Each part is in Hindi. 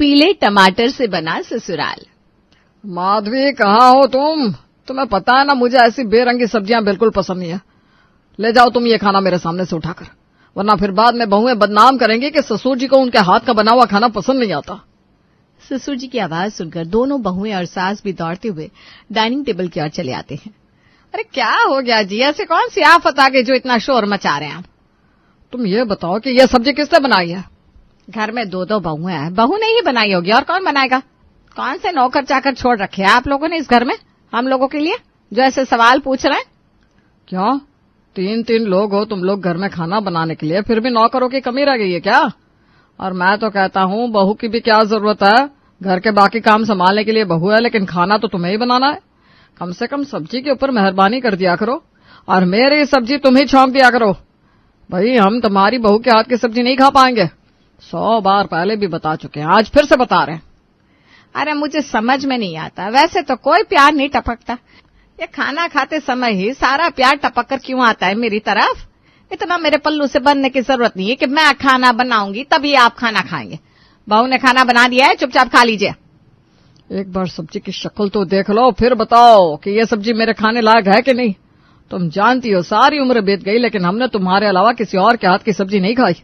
पीले टमाटर से बना ससुराल। माधवी, कहाँ हो तुम? तुम्हें पता है ना, मुझे ऐसी बेरंगी सब्जियां बिल्कुल पसंद नहीं है। ले जाओ तुम ये खाना मेरे सामने से उठाकर, वरना फिर बाद में बहुएं बदनाम करेंगी कि ससुर जी को उनके हाथ का बना हुआ खाना पसंद नहीं आता। ससुर जी की आवाज सुनकर दोनों बहुएं और सास भी दौड़ते हुए डाइनिंग टेबल की ओर चले आते हैं। अरे क्या हो गया जी, ऐसे कौन सी आफत आ गई जो इतना शोर मचा रहे हैं आप? तुम ये बताओ कि यह सब्जी किसने बनाई है? घर में दो बहुएं हैं, बहू ने ही बनाई होगी, और कौन बनाएगा? कौन से नौकर चाकर छोड़ रखे हैं आप लोगों ने इस घर में हम लोगों के लिए, जो ऐसे सवाल पूछ रहे हैं? क्यों, 3 लोग हो तुम लोग घर में खाना बनाने के लिए, फिर भी नौकरों की कमी रह गई है क्या? और मैं तो कहता हूँ बहू की भी क्या जरूरत है, घर के बाकी काम संभालने के लिए बहू है, लेकिन खाना तो तुम्हें ही बनाना है। कम से कम सब्जी के ऊपर मेहरबानी कर दिया करो, और मेरी सब्जी तुम ही छौंक दिया करो। भाई, हम तुम्हारी बहू के हाथ की सब्जी नहीं खा पाएंगे, 100 बार पहले भी बता चुके हैं, आज फिर से बता रहे हैं। अरे मुझे समझ में नहीं आता, वैसे तो कोई प्यार नहीं टपकता, ये खाना खाते समय ही सारा प्यार टपक कर क्यों आता है मेरी तरफ? इतना मेरे पल्लू से बनने की जरूरत नहीं है कि मैं खाना बनाऊंगी तभी आप खाना खाएंगे। बहू ने खाना बना दिया है, चुपचाप खा लीजिए। एक बार सब्जी की शक्ल तो देख लो, फिर बताओ कि ये सब्जी मेरे खाने लायक है कि नहीं। तुम जानती हो सारी उम्र बीत गई, लेकिन हमने तुम्हारे अलावा किसी और के हाथ की सब्जी नहीं खाई।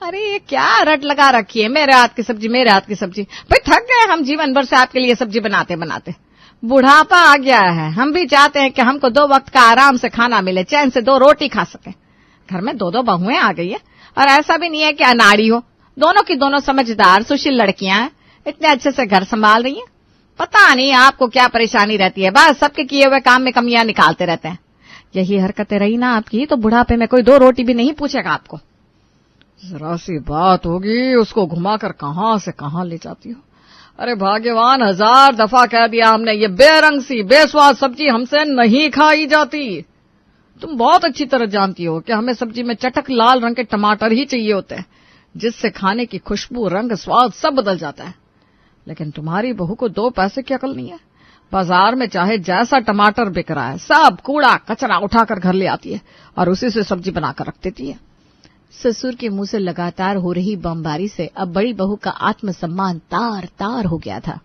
अरे ये क्या रट लगा रखी है, मेरे हाथ की सब्जी, मेरे हाथ की सब्जी। भाई थक गए हम जीवन भर से आपके लिए सब्जी बनाते बनाते, बुढ़ापा आ गया है, हम भी चाहते हैं कि हमको 2 वक्त का आराम से खाना मिले, चैन से 2 रोटी खा सके। घर में 2 बहुएं आ गई है, और ऐसा भी नहीं है कि अनाड़ी हो, दोनों की दोनों समझदार सुशील लड़कियां हैं, इतने अच्छे से घर संभाल रही हैं। पता नहीं आपको क्या परेशानी रहती है, बस सबके किए हुए काम में कमियां निकालते रहते हैं। यही हरकतें रही ना आपकी तो बुढ़ापे में कोई 2 रोटी भी नहीं पूछेगा आपको। जरा सी बात होगी, उसको घुमाकर कहां से कहां ले जाती हो। अरे भाग्यवान, 1000 दफा कह दिया हमने, ये बेरंग सी बेस्वाद सब्जी हमसे नहीं खाई जाती। तुम बहुत अच्छी तरह जानती हो कि हमें सब्जी में चटक लाल रंग के टमाटर ही चाहिए होते हैं, जिससे खाने की खुशबू, रंग, स्वाद सब बदल जाता है। लेकिन तुम्हारी बहू को 2 पैसे की अकल नहीं है। बाजार में चाहे जैसा टमाटर बिक रहा है, सब कूड़ा कचरा उठाकर घर ले आती है और उसी से सब्जी बनाकर रख देती है। ससुर के मुंह से लगातार हो रही बमबारी से अब बड़ी बहू का आत्मसम्मान तार तार हो गया था।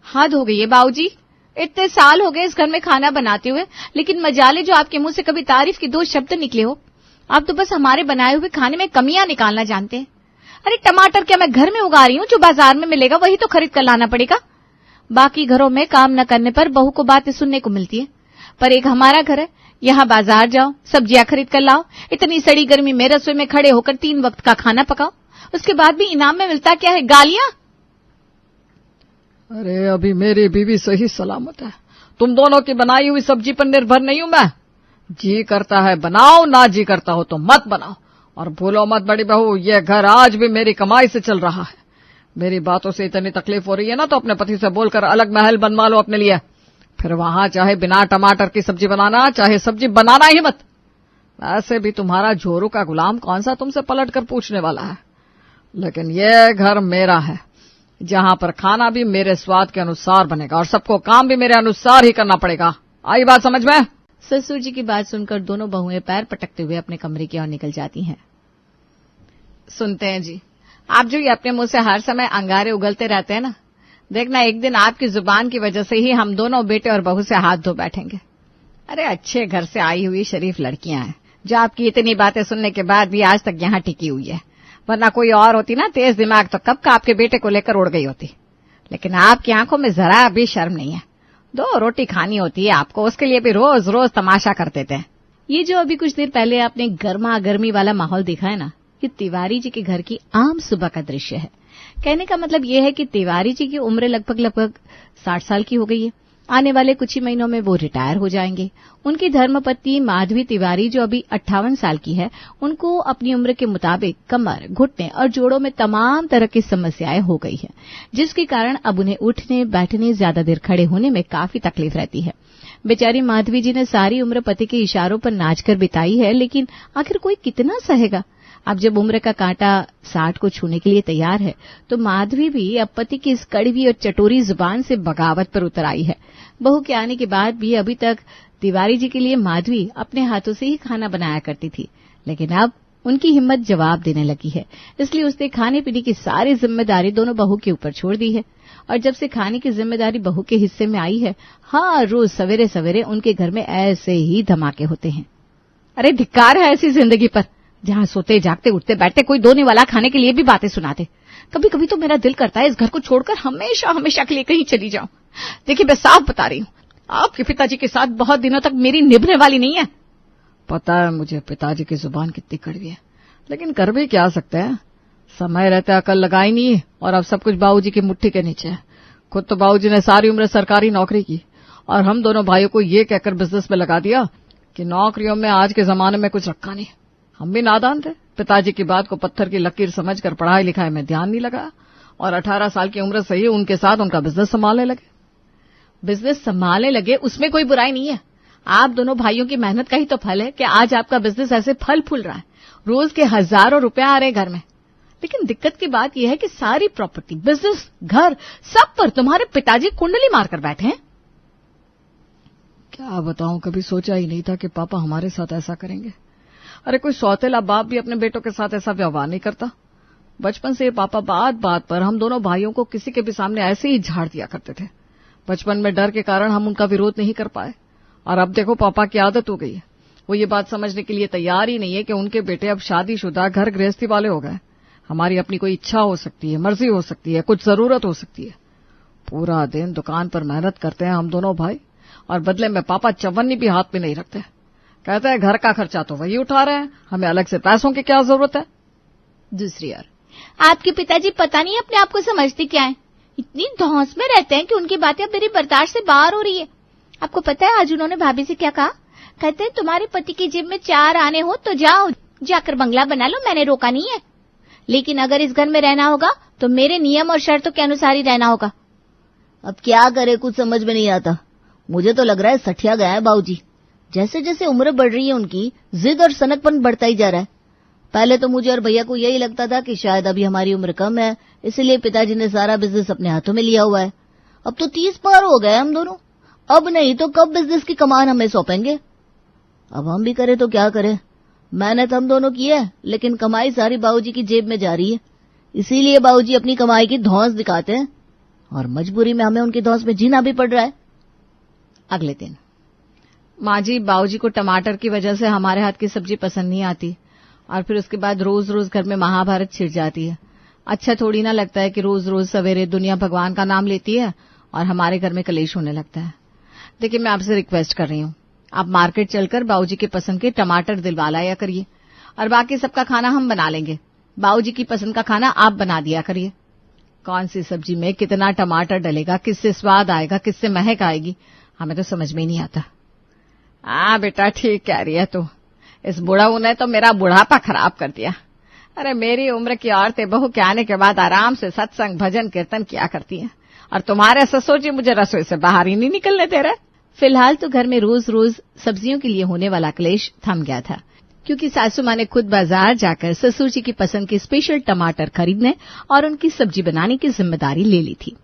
हद हो गई है बाबूजी, इतने साल हो गए इस घर में खाना बनाते हुए, लेकिन मजाले जो आपके मुंह से कभी तारीफ के 2 शब्द निकले हो। आप तो बस हमारे बनाए हुए खाने में कमियां निकालना जानते हैं। अरे टमाटर क्या मैं घर में उगा रही हूँ? जो बाजार में मिलेगा वही तो खरीद कर लाना पड़ेगा। बाकी घरों में काम न करने पर बहू को बातें सुनने को मिलती है, पर एक हमारा घर है, यहाँ बाजार जाओ, सब्जियां खरीद कर लाओ, इतनी सड़ी गर्मी में रसोई में खड़े होकर 3 वक्त का खाना पकाओ, उसके बाद भी इनाम में मिलता क्या है? गालियां। अरे अभी मेरी बीवी सही सलामत है, तुम दोनों की बनाई हुई सब्जी पर निर्भर नहीं हूं मैं। जी करता है बनाओ, ना जी करता हो तो मत बनाओ। और भूलो मत बड़ी बहू, ये घर आज भी मेरी कमाई से चल रहा है। मेरी बातों से इतनी तकलीफ हो रही है ना, तो अपने पति से बोलकर अलग महल बनवा लो अपने लिए, फिर वहां चाहे बिना टमाटर की सब्जी बनाना, चाहे सब्जी बनाना ही मत। वैसे भी तुम्हारा झोरू का गुलाम कौन सा तुमसे पलट कर पूछने वाला है। लेकिन ये घर मेरा है, जहां पर खाना भी मेरे स्वाद के अनुसार बनेगा और सबको काम भी मेरे अनुसार ही करना पड़ेगा। आई बात समझ में? ससुर जी की बात सुनकर दोनों बहुएं पैर पटकते हुए अपने कमरे की ओर निकल जाती हैं। सुनते हैं जी, आप जो ये अपने मुंह से हर समय अंगारे उगलते रहते हैं ना, देखना एक दिन आपकी जुबान की वजह से ही हम दोनों बेटे और बहू से हाथ धो बैठेंगे। अरे अच्छे घर से आई हुई शरीफ लड़कियां हैं, जो आपकी इतनी बातें सुनने के बाद भी आज तक यहाँ टिकी हुई है, वरना कोई और होती ना तेज दिमाग तो कब का आपके बेटे को लेकर उड़ गई होती। लेकिन आपकी आंखों में जरा भी शर्म नहीं है। 2 रोटी खानी होती है आपको, उसके लिए भी रोज रोज तमाशा कर देते हैं। ये जो अभी कुछ देर पहले आपने गर्मा गर्मी वाला माहौल देखा है ना, ये तिवारी जी के घर की आम सुबह का दृश्य है। कहने का मतलब ये है कि तिवारी जी की उम्र लगभग 60 साल की हो गई है। आने वाले कुछ ही महीनों में वो रिटायर हो जाएंगे। उनकी धर्मपत्नी माधवी तिवारी जो अभी 58 साल की है, उनको अपनी उम्र के मुताबिक कमर, घुटने और जोड़ों में तमाम तरह की समस्याएं हो गई है, जिसके कारण अब उन्हें उठने बैठने, ज्यादा देर खड़े होने में काफी तकलीफ रहती है। बेचारी माधवी जी ने सारी उम्र पति के इशारों पर नाचकर बिताई है, लेकिन आखिर कोई कितना सहेगा। अब जब उम्र का कांटा 60 को छूने के लिए तैयार है, तो माधवी भी अब पति की इस कड़वी और चटोरी जुबान से बगावत पर उतर आई है। बहू के आने के बाद भी अभी तक तिवारी जी के लिए माधवी अपने हाथों से ही खाना बनाया करती थी, लेकिन अब उनकी हिम्मत जवाब देने लगी है, इसलिए उसने खाने पीने की सारी जिम्मेदारी दोनों बहू के ऊपर छोड़ दी है। और जब से खाने की जिम्मेदारी बहू के हिस्से में आई है, हर रोज सवेरे सवेरे उनके घर में ऐसे ही धमाके होते हैं। अरे धिक्कार है ऐसी जिंदगी पर, जहां सोते जागते उठते बैठते कोई दोने वाला खाने के लिए भी बातें सुनाते। कभी कभी तो मेरा दिल करता है इस घर को छोड़कर हमेशा हमेशा के लिए कहीं चली जाऊं। देखिए मैं साफ बता रही हूँ, आपके पिताजी के साथ बहुत दिनों तक मेरी निभने वाली नहीं है। पता है मुझे पिताजी की जुबान कितनी कड़वी है, लेकिन कर भी क्या सकते हैं। समय रहते अकल लगाई नहीं और अब सब कुछ बाबूजी की मुट्ठी के नीचे है। खुद तो बाबूजी ने सारी उम्र सरकारी नौकरी की और हम दोनों भाइयों को ये कहकर बिजनेस में लगा दिया कि नौकरियों में आज के जमाने में कुछ रखा नहीं। हम भी नादान थे, पिताजी की बात को पत्थर की लकीर समझकर पढ़ाई लिखाई में ध्यान नहीं लगा और 18 साल की उम्र से ही उनके साथ उनका बिजनेस संभालने लगे। बिजनेस संभालने लगे उसमें कोई बुराई नहीं है। आप दोनों भाइयों की मेहनत का ही तो फल है कि आज आपका बिजनेस ऐसे फल फूल रहा है। रोज के हजारों रुपया आ रहे घर में। लेकिन दिक्कत की बात यह है कि सारी प्रॉपर्टी, बिजनेस, घर, सब पर तुम्हारे पिताजी कुंडली मारकर बैठे हैं। क्या बताऊं, कभी सोचा ही नहीं था कि पापा हमारे साथ ऐसा करेंगे। अरे कोई सौतेला बाप भी अपने बेटों के साथ ऐसा व्यवहार नहीं करता। बचपन से पापा बात बात पर हम दोनों भाइयों को किसी के भी सामने ऐसे ही झाड़ दिया करते थे। बचपन में डर के कारण हम उनका विरोध नहीं कर पाए और अब देखो पापा की आदत हो गई है। वो ये बात समझने के लिए तैयार ही नहीं है कि उनके बेटे अब शादीशुदा घर गृहस्थी वाले हो गए। हमारी अपनी कोई इच्छा हो सकती है, मर्जी हो सकती है, कुछ जरूरत हो सकती है। पूरा दिन दुकान पर मेहनत करते हैं हम दोनों भाई और बदले में पापा चवन्नी भी हाथ में नहीं रखते। कहते हैं घर का खर्चा तो वही उठा रहे हैं, हमें अलग से पैसों की क्या जरूरत है। दूसरी ओर आपके पिताजी पता नहीं अपने आप को समझते क्या है, इतनी धौंस में रहते हैं कि उनकी बातें अब मेरी बर्दाश्त से बाहर हो रही है। आपको पता है आज उन्होंने भाभी से क्या कहा? कहते हैं तुम्हारे पति की जेब में 4 आने हो तो जाओ, जाकर बंगला बना लो, मैंने रोका नहीं है, लेकिन अगर इस घर में रहना होगा तो मेरे नियम और शर्तों के अनुसार ही रहना होगा। अब क्या करे, कुछ समझ में नहीं आता। मुझे तो लग रहा है सठिया गया है बाबूजी। जैसे जैसे उम्र बढ़ रही है उनकी जिद और सनकपन बढ़ता ही जा रहा है। पहले तो मुझे और भैया को यही लगता था कि शायद अभी हमारी उम्र कम है, इसलिए पिताजी ने सारा बिजनेस अपने हाथों में लिया हुआ है। अब तो 30 पार हो गए हम दोनों, अब नहीं तो कब बिजनेस की कमान हमें सौंपेंगे। अब हम भी करें तो क्या करें, मेहनत हम दोनों की है लेकिन कमाई सारी बाबूजी की जेब में जा रही है। इसीलिए बाबूजी अपनी कमाई की धौंस दिखाते हैं और मजबूरी में हमें उनकी धौंस में जीना भी पड़ रहा है। अगले दिन माँ जी, बाबूजी को टमाटर की वजह से हमारे हाथ की सब्जी पसंद नहीं आती और फिर उसके बाद रोज रोज घर में महाभारत छिड़ जाती है। अच्छा थोड़ी ना लगता है कि रोज रोज सवेरे दुनिया भगवान का नाम लेती है और हमारे घर में कलेश होने लगता है। देखिए मैं आपसे रिक्वेस्ट कर रही हूँ, आप मार्केट चलकर बाबूजी की पसंद के टमाटर दिलवा लाया करिए और बाकी सबका खाना हम बना लेंगे। बाबूजी की पसंद का खाना आप बना दिया करिए। कौन सी सब्जी में कितना टमाटर डलेगा, किससे स्वाद आएगा, किससे महक आएगी, हमें तो समझ में ही नहीं आता। हाँ बेटा ठीक कह रही है तू, इस बुढ़ाऊ ने तो मेरा बुढ़ापा खराब कर दिया। अरे मेरी उम्र की औरतें बहू के आने के बाद आराम से सत्संग भजन कीर्तन किया करती हैं और तुम्हारे ससुर जी मुझे रसोई से बाहर ही नहीं निकलने दे रहे। फिलहाल तो घर में रोज रोज सब्जियों के लिए होने वाला क्लेश थम गया था, क्योंकि सासू माँ ने खुद बाजार जाकर ससुर जी की पसंद के स्पेशल टमाटर खरीदने और उनकी सब्जी बनाने की जिम्मेदारी ले ली थी।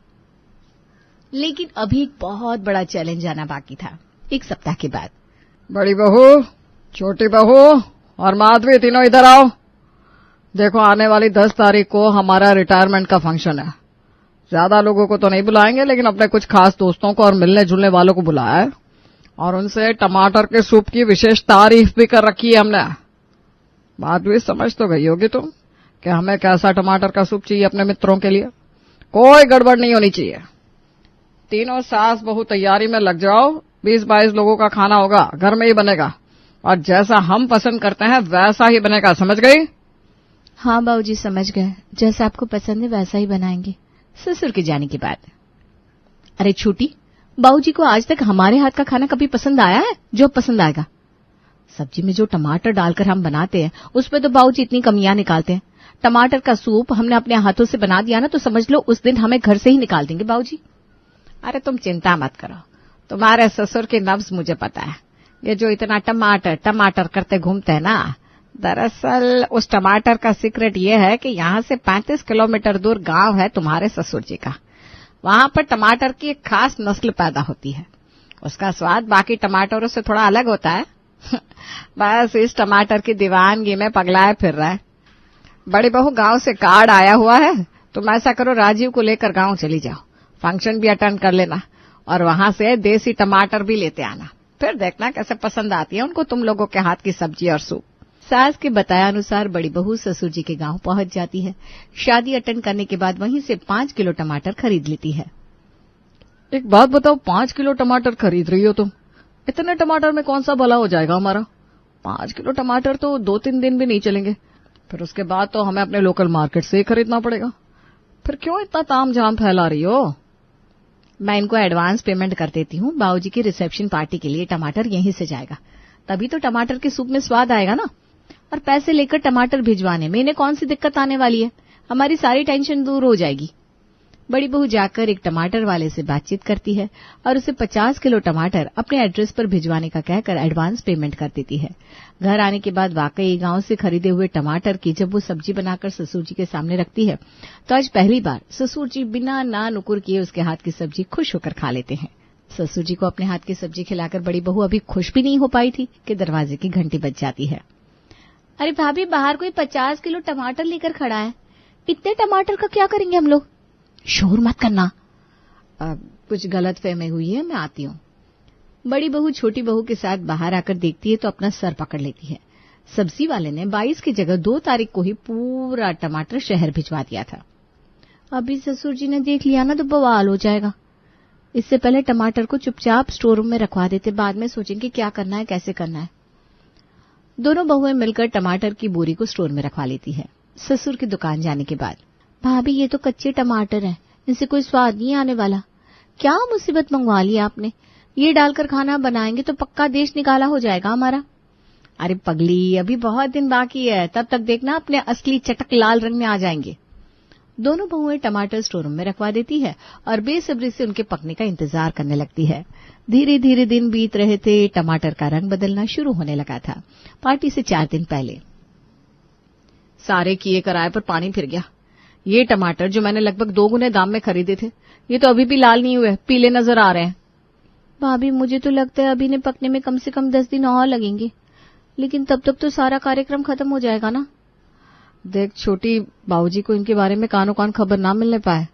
लेकिन अभी एक बहुत बड़ा चैलेंज आना बाकी था। एक सप्ताह के बाद बड़ी बहू, छोटी बहू और माधवी तीनों इधर आओ। देखो आने वाली 10 तारीख को हमारा रिटायरमेंट का फंक्शन है। ज्यादा लोगों को तो नहीं बुलाएंगे लेकिन अपने कुछ खास दोस्तों को और मिलने जुलने वालों को बुलाया है और उनसे टमाटर के सूप की विशेष तारीफ भी कर रखी है हमने। माधवी समझ तो गई होगी तुम कि हमें कैसा टमाटर का सूप चाहिए अपने मित्रों के लिए। कोई गड़बड़ नहीं होनी चाहिए। तीनों सास बहू तैयारी में लग जाओ। 20-22 लोगों का खाना होगा, घर में ही बनेगा और जैसा हम पसंद करते हैं वैसा ही बनेगा, समझ गई? हाँ बाबूजी समझ गए, जैसा आपको पसंद है वैसा ही बनाएंगे। ससुर के जाने के बाद अरे छोटी, बाबूजी को आज तक हमारे हाथ का खाना कभी पसंद आया है जो पसंद आएगा? सब्जी में जो टमाटर डालकर हम बनाते हैं उसमें तो बाबूजी इतनी कमियां निकालते हैं। टमाटर का सूप हमने अपने हाथों से बना दिया ना तो समझ लो उस दिन हमें घर से ही निकाल देंगे बाबूजी। अरे तुम चिंता मत करो, तुम्हारे ससुर की नब्ज मुझे पता है। ये जो इतना टमाटर टमाटर करते घूमते हैं ना, दरअसल उस टमाटर का सीक्रेट ये है कि यहाँ से 35 किलोमीटर दूर गांव है तुम्हारे ससुर जी का। वहां पर टमाटर की एक खास नस्ल पैदा होती है। उसका स्वाद बाकी टमाटरों से थोड़ा अलग होता है, बस इस टमाटर की दीवानगी में पगलाए फिर रहा है। बड़ी बहू गांव से कार्ड आया हुआ है, तुम ऐसा करो राजीव को लेकर गांव चली जाओ, फंक्शन भी अटेंड कर लेना और वहां से देसी टमाटर भी लेते आना। फिर देखना कैसे पसंद आती है उनको तुम लोगों के हाथ की सब्जी और सूप। सास के बताया अनुसार बड़ी बहू ससुर जी के गांव पहुंच जाती है। शादी अटेंड करने के बाद वहीं से 5 किलो टमाटर खरीद लेती है। एक बात बताओ, 5 किलो टमाटर खरीद रही हो तुम? इतने टमाटर में कौन सा भला हो जाएगा हमारा? 5 किलो टमाटर तो 2-3 दिन भी नहीं चलेंगे, फिर उसके बाद तो हमें अपने लोकल मार्केट से ही खरीदना पड़ेगा। फिर क्यों इतना तामझाम फैला रही हो? मैं इनको एडवांस पेमेंट कर देती हूँ, बाबूजी की रिसेप्शन पार्टी के लिए टमाटर यहीं से जाएगा, तभी तो टमाटर के सूप में स्वाद आएगा ना। और पैसे लेकर टमाटर भिजवाने में इन्हें कौन सी दिक्कत आने वाली है, हमारी सारी टेंशन दूर हो जाएगी। बड़ी बहू जाकर एक टमाटर वाले से बातचीत करती है और उसे 50 किलो टमाटर अपने एड्रेस पर भिजवाने का कहकर एडवांस पेमेंट कर देती है। घर आने के बाद वाकई गांव से खरीदे हुए टमाटर की जब वो सब्जी बनाकर ससुर जी के सामने रखती है तो आज पहली बार ससुर जी बिना ना नुकुर किए उसके हाथ की सब्जी खुश होकर खा लेते हैं। ससुर जी को अपने हाथ की सब्जी खिलाकर बड़ी बहू अभी खुश भी नहीं हो पाई थी कि दरवाजे की घंटी बज जाती है। अरे भाभी, बाहर कोई 50 किलो टमाटर लेकर खड़ा है, इतने टमाटर का क्या करेंगे हम लोग? शोर मत करना, कुछ गलत फहमी हुई है, मैं आती हूँ। बड़ी बहू छोटी बहू के साथ बाहर आकर देखती है तो अपना सर पकड़ लेती है। सब्जी वाले ने 22 की जगह 2 तारीख को ही पूरा टमाटर शहर भिजवा दिया था। अभी ससुर जी ने देख लिया ना तो बवाल हो जाएगा। इससे पहले टमाटर को चुपचाप स्टोर रूम में रखवा देते, बाद में सोचेंगे क्या करना है, कैसे करना है। दोनों बहुएं मिलकर टमाटर की बोरी को स्टोर में रखवा लेती है। ससुर की दुकान जाने के बाद, भाभी ये तो कच्चे टमाटर हैं, इनसे कोई स्वाद नहीं आने वाला। क्या मुसीबत मंगवा ली आपने, ये डालकर खाना बनाएंगे तो पक्का देश निकाला हो जाएगा हमारा। अरे पगली, अभी बहुत दिन बाकी है, तब तक देखना अपने असली चटक लाल रंग में आ जाएंगे। दोनों बहुएं टमाटर स्टोर रूम में रखवा देती है और बेसब्री से उनके पकने का इंतजार करने लगती है। धीरे धीरे दिन बीत रहे थे, टमाटर का रंग बदलना शुरू होने लगा था। पार्टी से 4 दिन पहले सारे किए कराए पर पानी फिर गया। ये टमाटर जो मैंने लगभग 2 गुने दाम में खरीदे थे, ये तो अभी भी लाल नहीं हुए, पीले नजर आ रहे हैं। भाभी मुझे तो लगता है अभी ने पकने में कम से कम 10 दिन और लगेंगे, लेकिन तब तक तो सारा कार्यक्रम खत्म हो जाएगा ना। देख छोटी, बाबूजी को इनके बारे में कानो कान खबर ना मिलने पाए।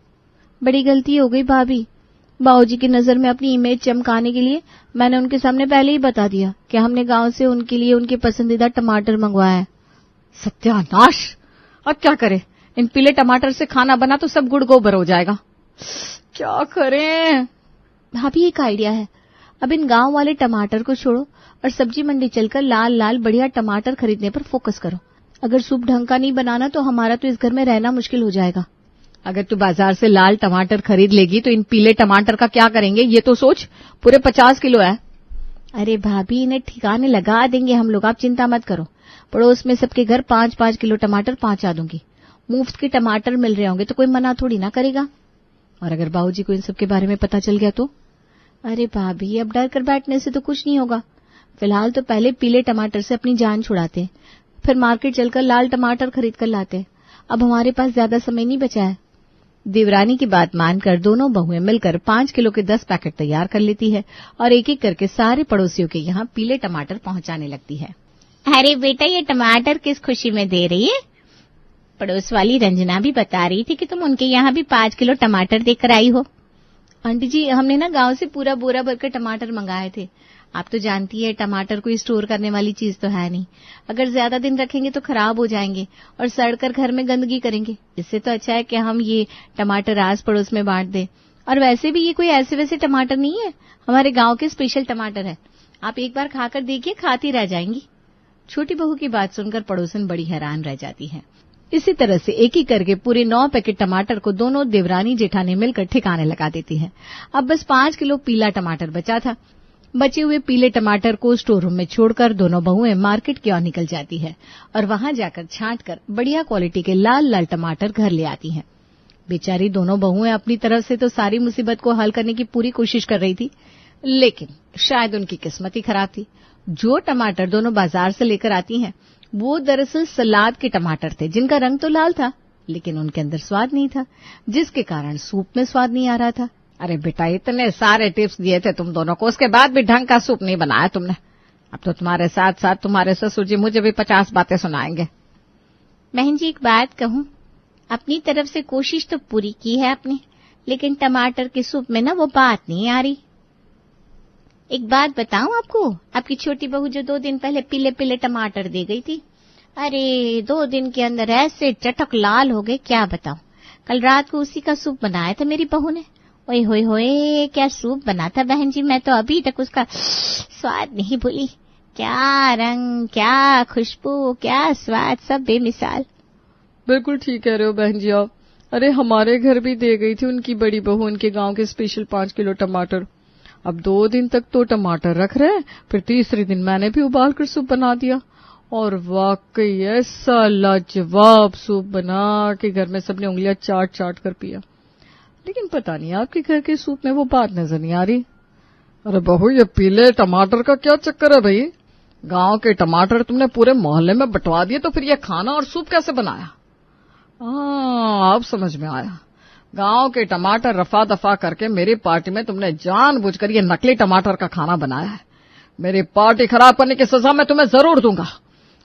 बड़ी गलती हो गई भाभी, बाबूजी की नजर में अपनी इमेज चमकाने के लिए मैंने उनके सामने पहले ही बता दिया कि हमने गांव से उनके लिए उनके पसंदीदा टमाटर मंगवाया है। सत्यानाश, अब क्या करें? इन पीले टमाटर से खाना बना तो सब गुड़ गोबर हो जाएगा। क्या करें? भाभी एक आइडिया है, अब इन गांव वाले टमाटर को छोड़ो और सब्जी मंडी चलकर लाल लाल बढ़िया टमाटर खरीदने पर फोकस करो। अगर सूप ढंग का नहीं बनाना तो हमारा तो इस घर में रहना मुश्किल हो जाएगा। अगर तू बाजार से लाल टमाटर खरीद लेगी तो इन पीले टमाटर का क्या करेंगे ये तो सोच, पूरे 50 किलो है। अरे भाभी, इन्हें ठिकाने लगा देंगे हम लोग, आप चिंता मत करो। पड़ोस में सबके घर 5-5 किलो टमाटर पहुंचा दूंगी। मुफ्त के टमाटर मिल रहे होंगे तो कोई मना थोड़ी ना करेगा। और अगर बाबूजी को इन सब के बारे में पता चल गया तो? अरे भाभी, अब डर कर बैठने से तो कुछ नहीं होगा। फिलहाल तो पहले पीले टमाटर से अपनी जान छुड़ाते हैं, फिर मार्केट चलकर लाल टमाटर खरीद कर लाते हैं। अब हमारे पास ज्यादा समय नहीं बचा है। देवरानी की बात मानकर दोनों बहुएं मिलकर 5 किलो के 10 पैकेट तैयार कर लेती है और एक एक करके सारे पड़ोसियों के यहाँ पीले टमाटर पहुंचाने लगती है। अरे बेटा, ये टमाटर किस खुशी में दे रही है? पड़ोस वाली रंजना भी बता रही थी कि तुम उनके यहाँ भी 5 किलो टमाटर देकर आई हो। आंटी जी, हमने ना गांव से पूरा बोरा भरकर टमाटर मंगाए थे। आप तो जानती है टमाटर कोई स्टोर करने वाली चीज तो है नहीं, अगर ज्यादा दिन रखेंगे तो खराब हो जाएंगे और सड़कर घर में गंदगी करेंगे। इससे तो अच्छा है कि हम ये टमाटर आस पड़ोस में बांट दें। और वैसे भी ये कोई ऐसे वैसे टमाटर नहीं है, हमारे गांव के स्पेशल टमाटर है। आप एक बार खाकर देखिए, खाती रह जाएंगी। छोटी बहू की बात सुनकर पड़ोसन बड़ी हैरान रह जाती है। इसी तरह से एक एक करके पूरे 9 पैकेट टमाटर को दोनों देवरानी जेठानी मिलकर ठिकाने लगा देती है। अब बस 5 किलो पीला टमाटर बचा था। बचे हुए पीले टमाटर को स्टोर रूम में छोड़कर दोनों बहुएं मार्केट की ओर निकल जाती है और वहां जाकर छांटकर बढ़िया क्वालिटी के लाल लाल टमाटर घर ले आती हैं। बेचारी दोनों बहुएं अपनी तरफ से तो सारी मुसीबत को हल करने की पूरी कोशिश कर रही थी, लेकिन शायद उनकी किस्मत ही खराब थी। जो टमाटर दोनों बाजार से लेकर आती हैं वो दरअसल सलाद के टमाटर थे, जिनका रंग तो लाल था लेकिन उनके अंदर स्वाद नहीं था, जिसके कारण सूप में स्वाद नहीं आ रहा था। अरे बेटा, इतने सारे टिप्स दिए थे तुम दोनों को, उसके बाद भी ढंग का सूप नहीं बनाया तुमने। अब तो तुम्हारे साथ साथ तुम्हारे ससुर जी मुझे भी 50 बातें सुनाएंगे। बहन जी एक बात कहूं, अपनी तरफ से कोशिश तो पूरी की है आपने, लेकिन टमाटर के सूप में ना वो बात नहीं आ रही। एक बात बताऊं आपको, आपकी छोटी बहू जो 2 दिन पहले पीले पीले टमाटर दे गई थी, अरे 2 दिन के अंदर ऐसे चटक लाल हो गए, क्या बताऊं। कल रात को उसी का सूप बनाया था मेरी बहू ने। ओए होए होए, क्या सूप बना था बहन जी, मैं तो अभी तक उसका स्वाद नहीं भूली। क्या रंग, क्या खुशबू, क्या स्वाद, सब बेमिसाल। बिल्कुल ठीक कह रहे हो बहन जी आप। अरे हमारे घर भी दे गई थी उनकी बड़ी बहू उनके गांव के स्पेशल 5 किलो टमाटर। अब 2 दिन तक तो टमाटर रख रहे, फिर तीसरे दिन मैंने भी उबाल कर सूप बना दिया और वाकई ऐसा लाजवाब सूप बना कि घर में सबने उंगलियां चाट चाट कर पिया। लेकिन पता नहीं आपके घर के सूप में वो बात नजर नहीं आ रही। अरे बहू ये पीले टमाटर का क्या चक्कर है भाई? गांव के टमाटर तुमने पूरे मोहल्ले में बंटवा दिए, तो फिर ये खाना और सूप कैसे बनाया? अब समझ में आया। गांव के टमाटर रफा दफा करके मेरी पार्टी में तुमने जानबूझकर ये नकली टमाटर का खाना बनाया है। मेरी पार्टी खराब करने की सजा मैं तुम्हें जरूर दूंगा।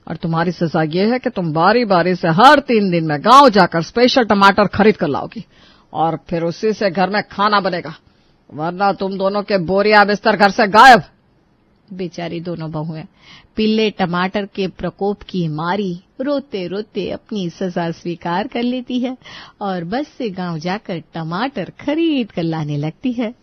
और तुम्हारी सजा ये है कि तुम बारी बारी से हर 3 दिन में गांव जाकर स्पेशल टमाटर खरीद कर लाओगी और फिर उसी से घर में खाना बनेगा, वरना तुम दोनों के बोरिया बिस्तर घर से गायब। बेचारी दोनों बहुएं पीले टमाटर के प्रकोप की मारी रोते रोते अपनी सजा स्वीकार कर लेती है और बस से गांव जाकर टमाटर खरीद कर लाने लगती है।